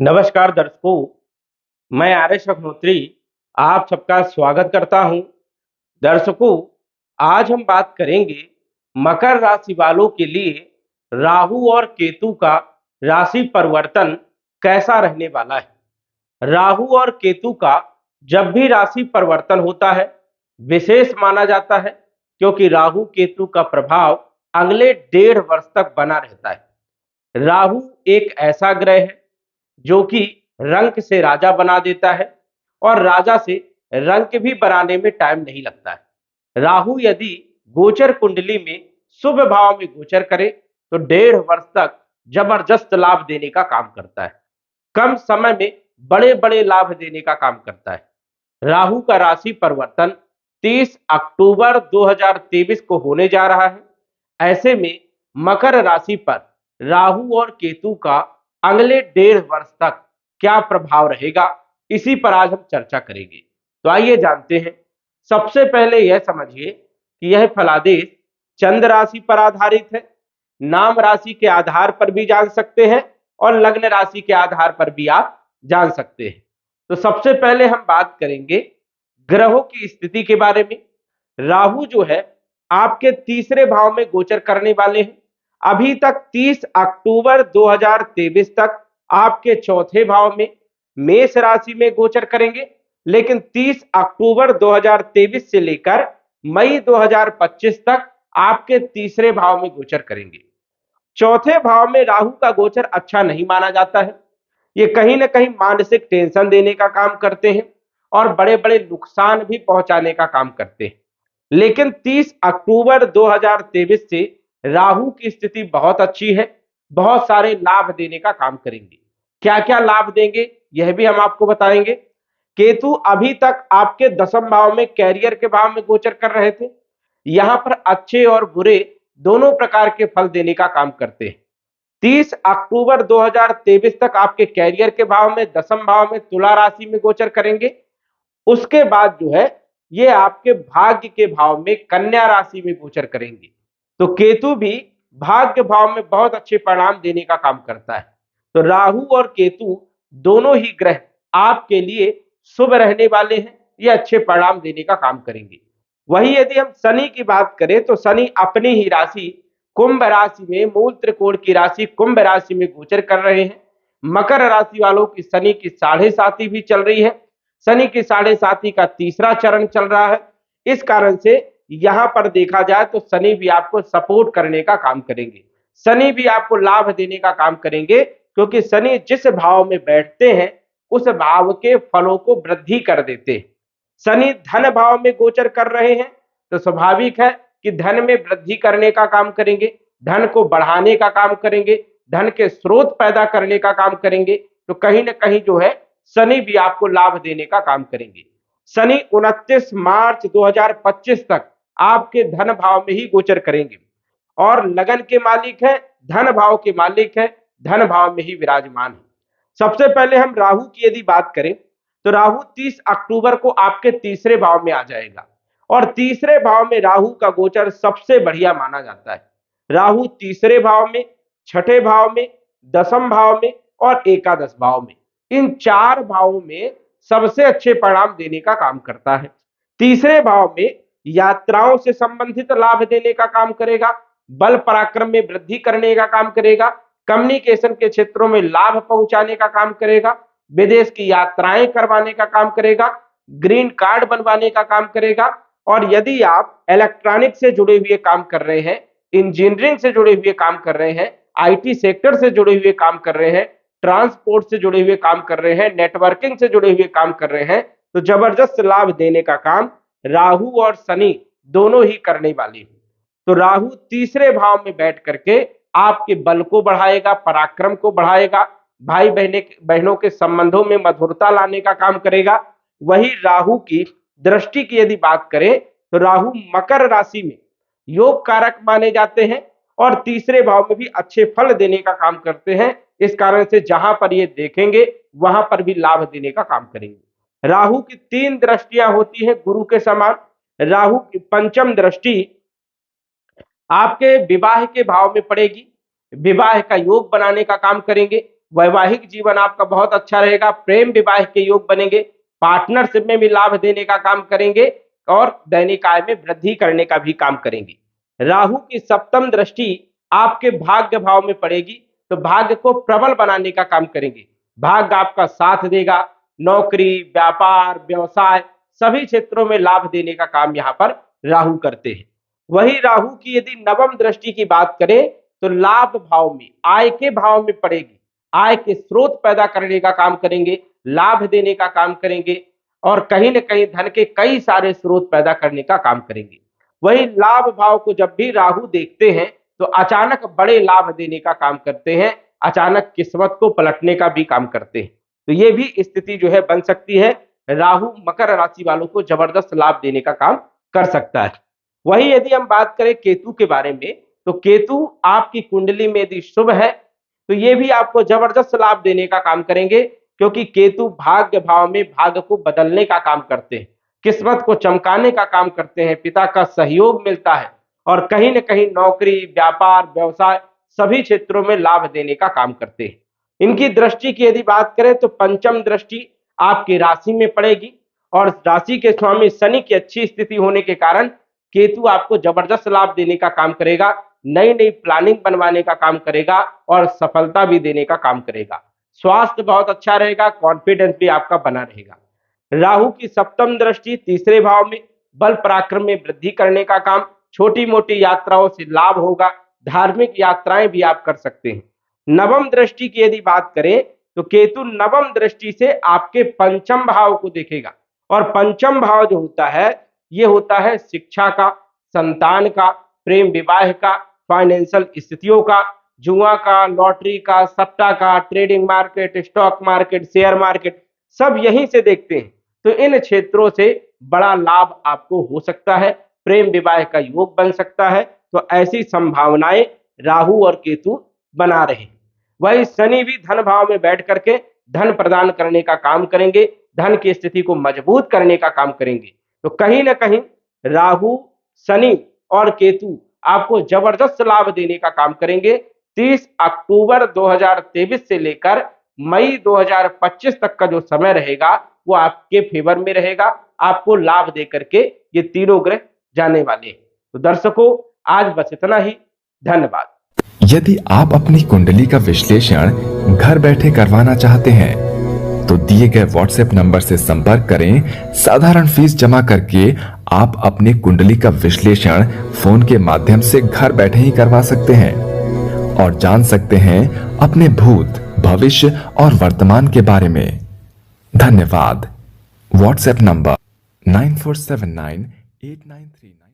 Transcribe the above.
नमस्कार दर्शकों, मैं आर्यश अग्निहोत्री आप सबका स्वागत करता हूं। दर्शकों, आज हम बात करेंगे मकर राशि वालों के लिए राहु और केतु का राशि परिवर्तन कैसा रहने वाला है। राहु और केतु का जब भी राशि परिवर्तन होता है, विशेष माना जाता है क्योंकि राहु केतु का प्रभाव अगले 1.5 वर्ष तक बना रहता है। राहु एक ऐसा ग्रह है जो कि रंक से राजा बना देता है और राजा से रंक भी बनाने में टाइम नहीं लगता है। राहु यदि गोचर कुंडली में शुभ भाव में गोचर करे तो 1.5 वर्ष तक जबरदस्त लाभ देने का काम करता है। कम समय में बड़े बड़े लाभ देने का काम करता है। राहु का राशि परिवर्तन 30 अक्टूबर 2023 को होने जा रहा है। ऐसे में मकर राशि पर राहु और केतु का अगले 1.5 वर्ष तक क्या प्रभाव रहेगा, इसी पर आज हम चर्चा करेंगे। तो आइए जानते हैं। सबसे पहले यह समझिए कि यह फलादेश चंद्र राशि पर आधारित है। नाम राशि के आधार पर भी जान सकते हैं और लग्न राशि के आधार पर भी आप जान सकते हैं। तो सबसे पहले हम बात करेंगे ग्रहों की स्थिति के बारे में। राहु जो है आपके तीसरे भाव में गोचर करने वाले हैं। अभी तक 30 अक्टूबर 2023 तक आपके चौथे भाव में मेष राशि में गोचर करेंगे, लेकिन 30 अक्टूबर 2023 से लेकर मई 2025 तक आपके तीसरे भाव में गोचर करेंगे। चौथे भाव में राहु का गोचर अच्छा नहीं माना जाता है। ये कहीं ना कहीं मानसिक टेंशन देने का काम करते हैं और बड़े बड़े नुकसान भी पहुंचाने का काम करते हैं। लेकिन 30 अक्टूबर 2023 से राहु की स्थिति बहुत अच्छी है, बहुत सारे लाभ देने का काम करेंगे। क्या क्या लाभ देंगे यह भी हम आपको बताएंगे। केतु अभी तक आपके 10वें भाव में कैरियर के भाव में गोचर कर रहे थे। यहां पर अच्छे और बुरे दोनों प्रकार के फल देने का काम करते हैं। 30 अक्टूबर 2023 तक आपके कैरियर के भाव में 10वें भाव में तुला राशि में गोचर करेंगे। उसके बाद जो है ये आपके भाग्य के भाव में कन्या राशि में गोचर करेंगे। तो केतु भी भाग्य भाव में बहुत अच्छे परिणाम देने का काम करता है। तो राहु और केतु दोनों ही ग्रह आपके लिए शुभ रहने वाले हैं, ये अच्छे परिणाम देने का काम करेंगे। वही यदि हम शनि की बात करें तो शनि अपनी ही राशि कुंभ राशि में मूल त्रिकोण की राशि कुंभ राशि में गोचर कर रहे हैं। मकर राशि वालों की शनि की 7.5 भी चल रही है। शनि की 7.5 का तीसरा चरण चल रहा है। इस कारण से यहां पर देखा जाए तो शनि भी आपको सपोर्ट करने का काम करेंगे। शनि भी आपको लाभ देने का काम करेंगे क्योंकि शनि जिस भाव में बैठते हैं उस भाव के फलों को वृद्धि कर देते हैं। शनि धन भाव में गोचर कर रहे हैं तो स्वाभाविक है कि धन में वृद्धि करने का काम करेंगे, धन को बढ़ाने का काम करेंगे, धन के स्रोत पैदा करने का काम करेंगे। तो कहीं ना कहीं जो है शनि भी आपको लाभ देने का काम करेंगे। शनि 29 मार्च 2025 तक आपके धन भाव में ही गोचर करेंगे और लगन के मालिक है, धन भाव के मालिक है, धन भाव में ही विराजमान है। सबसे पहले हम राहु की यदि बात करें तो राहु 30 अक्टूबर को आपके तीसरे भाव में आ जाएगा और तीसरे भाव में राहु का गोचर सबसे बढ़िया माना जाता है। राहु तीसरे भाव में, छठे भाव में, 10वें भाव में और एकादश भाव में, इन 4 भावों में सबसे अच्छे परिणाम देने का काम करता है। तीसरे भाव में यात्राओं से संबंधित लाभ देने का काम करेगा, बल पराक्रम में वृद्धि करने का काम करेगा, कम्युनिकेशन के क्षेत्रों में लाभ पहुंचाने का काम करेगा, विदेश की यात्राएं करवाने का काम करेगा, ग्रीन कार्ड बनवाने का काम करेगा। और यदि आप इलेक्ट्रॉनिक से जुड़े हुए काम कर रहे हैं, इंजीनियरिंग से जुड़े हुए काम कर रहे हैं, आईटी सेक्टर से जुड़े हुए काम कर रहे हैं, ट्रांसपोर्ट से जुड़े हुए काम कर रहे हैं, नेटवर्किंग से जुड़े हुए काम कर रहे हैं, तो जबरदस्त लाभ देने का काम राहु और शनि दोनों ही करने वाले हैं। तो राहु तीसरे भाव में बैठ करके आपके बल को बढ़ाएगा, पराक्रम को बढ़ाएगा, भाई बहनों के संबंधों में मधुरता लाने का काम करेगा। वही राहु की दृष्टि की यदि बात करें तो राहु मकर राशि में योग कारक माने जाते हैं और तीसरे भाव में भी अच्छे फल देने का काम करते हैं। इस कारण से जहां पर ये देखेंगे वहां पर भी लाभ देने का काम करेंगे। राहु की 3 दृष्टियां होती हैं गुरु के समान। राहु की पंचम दृष्टि आपके विवाह के भाव में पड़ेगी, विवाह का योग बनाने का काम करेंगे। वैवाहिक जीवन आपका बहुत अच्छा रहेगा, प्रेम विवाह के योग बनेंगे, पार्टनरशिप में भी लाभ देने का काम करेंगे और दैनिक आय में वृद्धि करने का भी काम करेंगे। राहु की सप्तम दृष्टि आपके भाग्य भाव में पड़ेगी तो भाग्य को प्रबल बनाने का काम करेंगे, भाग्य आपका साथ देगा, नौकरी, व्यापार, व्यवसाय सभी क्षेत्रों में लाभ देने का काम यहाँ पर राहु करते हैं। वही राहु की यदि नवम दृष्टि की बात करें तो लाभ भाव में, आय के भाव में पड़ेगी, आय के स्रोत पैदा करने का काम करेंगे, लाभ देने का काम करेंगे और कहीं न कहीं धन के कई सारे स्रोत पैदा करने का काम करेंगे। वही लाभ भाव को जब भी राहु देखते हैं तो अचानक बड़े लाभ देने का काम करते हैं, अचानक किस्मत को पलटने का भी काम करते हैं। तो ये भी स्थिति जो है बन सकती है, राहु मकर राशि वालों को जबरदस्त लाभ देने का काम कर सकता है। वही यदि हम बात करें केतु के बारे में तो केतु आपकी कुंडली में यदि शुभ है तो ये भी आपको जबरदस्त लाभ देने का काम करेंगे, क्योंकि केतु भाग्य भाव में भाग्य को बदलने का काम करते हैं, किस्मत को चमकाने का काम करते हैं, पिता का सहयोग मिलता है और कहीं न कहीं नौकरी, व्यापार, व्यवसाय सभी क्षेत्रों में लाभ देने का काम करते हैं। इनकी दृष्टि की यदि बात करें तो पंचम दृष्टि आपकी राशि में पड़ेगी और राशि के स्वामी शनि की अच्छी स्थिति होने के कारण केतु आपको जबरदस्त लाभ देने का काम करेगा, नई नई प्लानिंग बनवाने का काम करेगा और सफलता भी देने का काम करेगा। स्वास्थ्य बहुत अच्छा रहेगा, कॉन्फिडेंस भी आपका बना रहेगा। राहु की सप्तम दृष्टि तीसरे भाव में बल पराक्रम में वृद्धि करने का काम, छोटी मोटी यात्राओं से लाभ होगा, धार्मिक यात्राएं भी आप कर सकते हैं। नवम दृष्टि की यदि बात करें तो केतु नवम दृष्टि से आपके पंचम भाव को देखेगा और पंचम भाव जो होता है ये होता है शिक्षा का, संतान का, प्रेम विवाह का, फाइनेंशियल स्थितियों का, जुआ का, लॉटरी का, सट्टा का, trading market, stock market, share market सब यहीं से देखते हैं। तो इन क्षेत्रों से बड़ा लाभ आपको हो सकता है, प्रेम विवाह का योग बन सकता है। तो ऐसी संभावनाएं राहु और केतु बना रहे हैं। वही शनि भी धन भाव में बैठ करके धन प्रदान करने का काम करेंगे, धन की स्थिति को मजबूत करने का काम करेंगे। तो कहीं ना कहीं राहु, शनि और केतु आपको जबरदस्त लाभ देने का काम करेंगे। 30 अक्टूबर 2023 से लेकर मई 2025 तक का जो समय रहेगा वो आपके फेवर में रहेगा, आपको लाभ दे करके ये तीनों ग्रह जाने वाले हैं। तो दर्शकों आज बस इतना ही, धन्यवाद। यदि आप अपनी कुंडली का विश्लेषण घर बैठे करवाना चाहते हैं तो दिए गए व्हाट्सएप नंबर से संपर्क करें। साधारण फीस जमा करके आप अपनी कुंडली का विश्लेषण फोन के माध्यम से घर बैठे ही करवा सकते हैं और जान सकते हैं अपने भूत, भविष्य और वर्तमान के बारे में। धन्यवाद। WhatsApp number 94798939